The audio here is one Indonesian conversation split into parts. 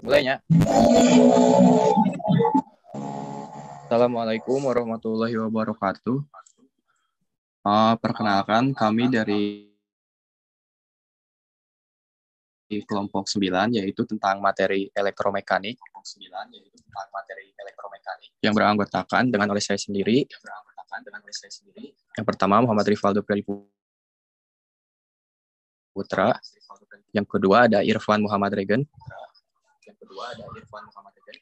Mulainya. Assalamualaikum warahmatullahi wabarakatuh. Perkenalkan, kami dari kelompok 9, yaitu tentang materi elektromekanik, yang beranggotakan dengan oleh saya sendiri. Yang pertama, Muhammad Rivaldo Putra. Yang kedua ada Irfan Muhammad Regen.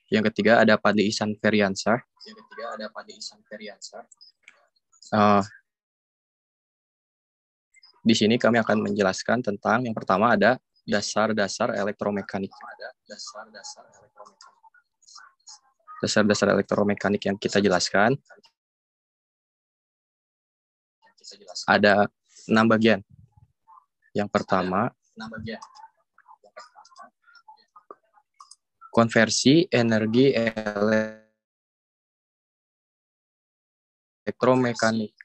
Yang ketiga ada Padli Ihsan Feriansah. Di sini kami akan menjelaskan tentang yang pertama ada dasar-dasar elektromekanik. Dasar-dasar elektromekanik yang kita jelaskan ada 6 bagian. Yang pertama, konversi energi elektromekanik.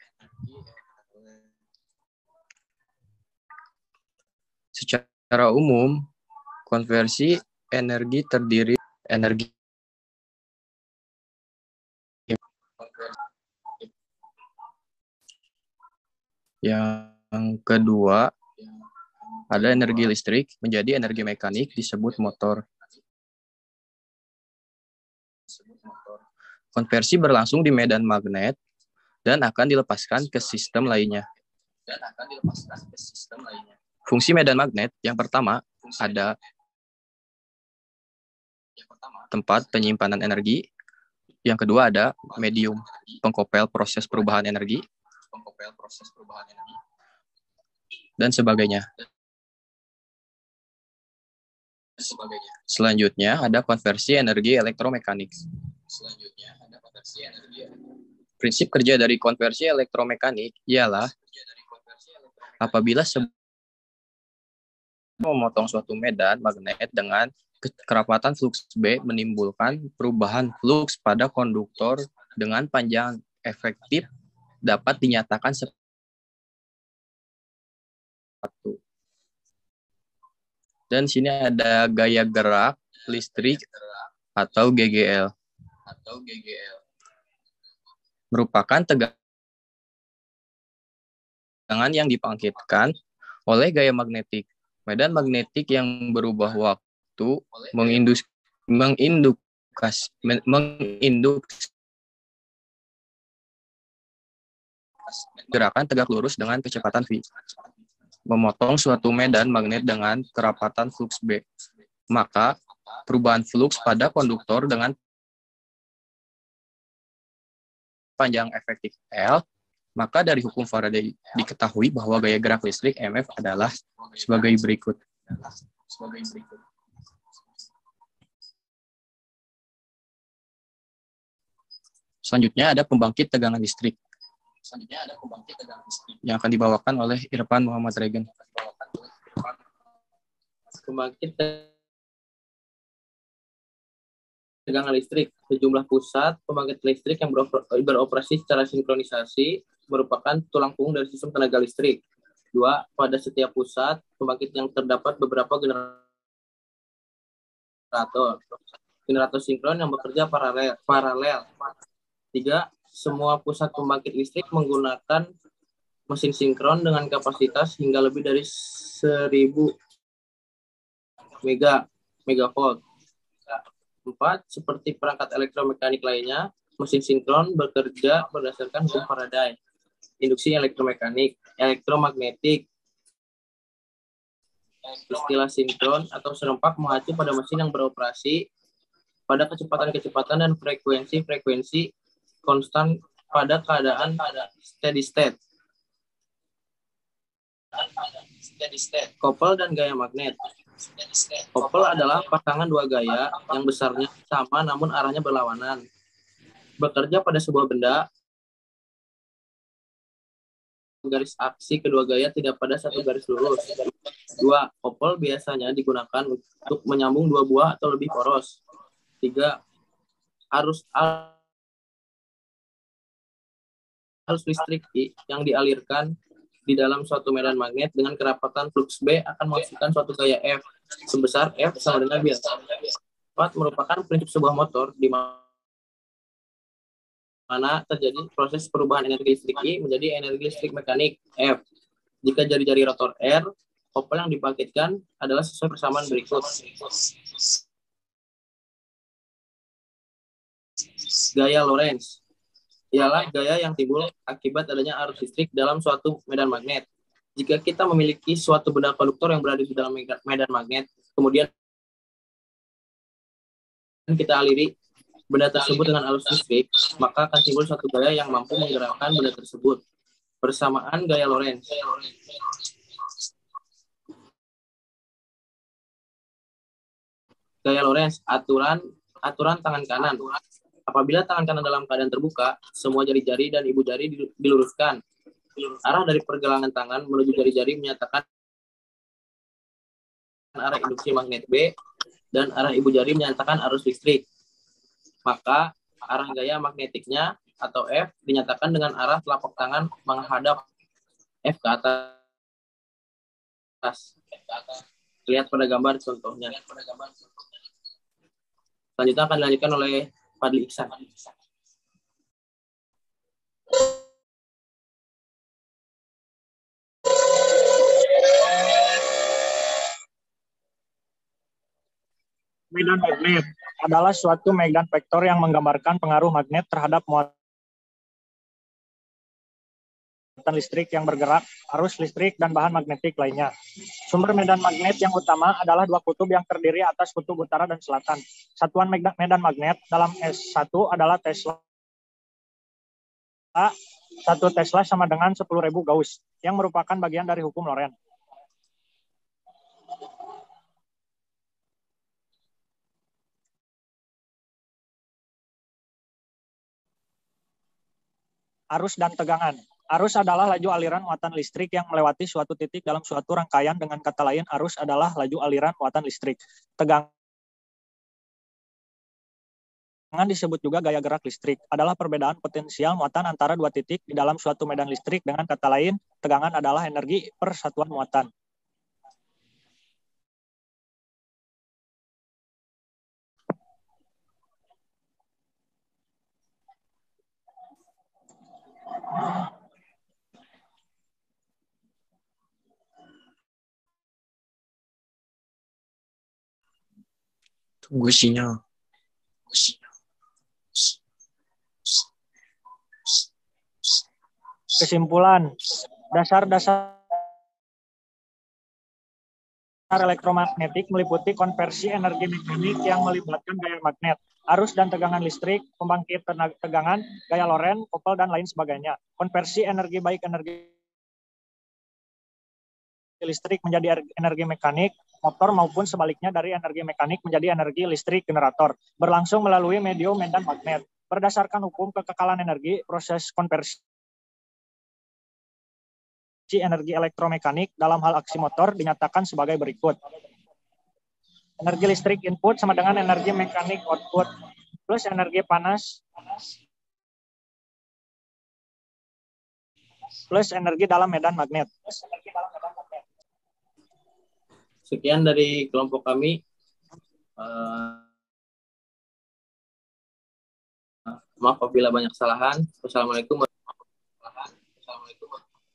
Secara umum, konversi energi terdiri energi yang kedua ada energi listrik menjadi energi mekanik disebut motor. Konversi berlangsung di medan magnet dan akan dilepaskan ke sistem lainnya. Fungsi medan magnet yang pertama ada tempat penyimpanan energi. Yang kedua ada medium pengkopel proses perubahan energi dan sebagainya. Selanjutnya ada konversi energi elektromekanik. Prinsip kerja dari konversi elektromekanik ialah apabila memotong suatu medan magnet dengan kerapatan fluks B menimbulkan perubahan fluks pada konduktor dengan panjang efektif dapat dinyatakan seperti dan sini ada gaya gerak listrik atau GGL. Merupakan tegangan yang dibangkitkan oleh gaya magnetik. Medan magnetik yang berubah waktu mengindukasi gerakan tegak lurus dengan kecepatan v. Memotong suatu medan magnet dengan kerapatan fluks B. Maka perubahan fluks pada konduktor dengan panjang efektif L, maka dari hukum Faraday diketahui bahwa gaya gerak listrik MF adalah sebagai berikut. Selanjutnya ada pembangkit tegangan listrik yang akan dibawakan oleh Irfan Muhammad Regen. Pembangkit tegangan listrik, sejumlah pusat pembangkit listrik yang beroperasi secara sinkronisasi merupakan tulang punggung dari sistem tenaga listrik. 2. Pada setiap pusat pembangkit yang terdapat beberapa generator sinkron yang bekerja paralel. 3. Semua pusat pembangkit listrik menggunakan mesin sinkron dengan kapasitas hingga lebih dari 1000 megavolt. 4. Seperti perangkat elektromekanik lainnya, mesin sinkron bekerja berdasarkan hukum Faraday. Induksi elektromekanik, elektromagnetik. Istilah sinkron atau serempak mengacu pada mesin yang beroperasi pada kecepatan-kecepatan dan frekuensi-frekuensi konstan pada keadaan steady state. Kopel dan gaya magnet. Kopel adalah pasangan dua gaya yang besarnya sama namun arahnya berlawanan. Bekerja pada sebuah benda, garis aksi kedua gaya tidak pada satu garis lurus. 2. Kopel biasanya digunakan untuk menyambung dua buah atau lebih poros. 3. Arus listrik yang dialirkan di dalam suatu medan magnet dengan kerapatan flux B akan menghasilkan suatu gaya F sebesar F sama dengan biasa. merupakan prinsip sebuah motor di mana terjadi proses perubahan energi listrik I menjadi energi listrik mekanik F. Jika jari-jari rotor R, kopel yang dibangkitkan adalah sesuai persamaan berikut. Gaya Lorentz ialah gaya yang timbul akibat adanya arus listrik dalam suatu medan magnet. Jika kita memiliki suatu benda konduktor yang berada di dalam medan magnet, kemudian kita aliri benda tersebut dengan arus listrik, maka akan timbul suatu gaya yang mampu menggerakkan benda tersebut. Persamaan gaya Lorentz. Gaya Lorentz, aturan tangan kanan. Apabila tangan kanan dalam keadaan terbuka, semua jari-jari dan ibu jari diluruskan. Arah dari pergelangan tangan menuju jari-jari menyatakan arah induksi magnet B, dan arah ibu jari menyatakan arus listrik. Maka arah gaya magnetiknya atau F dinyatakan dengan arah telapak tangan menghadap F ke atas. Lihat pada gambar contohnya. Selanjutnya akan dilanjutkan oleh Fadli Iksan. Medan magnet adalah suatu medan vektor yang menggambarkan pengaruh magnet terhadap muatan listrik yang bergerak, arus listrik, dan bahan magnetik lainnya. Sumber medan magnet yang utama adalah dua kutub yang terdiri atas kutub utara dan selatan. Satuan medan magnet dalam S1 adalah Tesla. 1 Tesla sama dengan 10.000 Gauss, yang merupakan bagian dari hukum Lorentz. Arus dan tegangan. Arus adalah laju aliran muatan listrik yang melewati suatu titik dalam suatu rangkaian. Dengan kata lain, arus adalah laju aliran muatan listrik. Tegangan disebut juga gaya gerak listrik. Adalah perbedaan potensial muatan antara dua titik di dalam suatu medan listrik. Dengan kata lain, tegangan adalah energi per satuan muatan. Tunggu sinyal. Kesimpulan, dasar-dasar elektromagnetik meliputi konversi energi mekanik yang melibatkan gaya magnet, arus dan tegangan listrik, pembangkit tegangan, gaya Lorentz, kopel, dan lain sebagainya. Konversi energi baik energi listrik menjadi energi mekanik, motor maupun sebaliknya dari energi mekanik menjadi energi listrik generator, berlangsung melalui medium medan magnet. Berdasarkan hukum kekekalan energi, proses konversi energi elektromekanik dalam hal aksi motor dinyatakan sebagai berikut. Energi listrik input sama dengan energi mekanik output plus energi panas plus energi dalam medan magnet. Sekian dari kelompok kami. Maaf apabila banyak kesalahan. Wassalamualaikum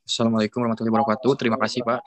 Assalamualaikum warahmatullahi wabarakatuh. Terima kasih, Pak.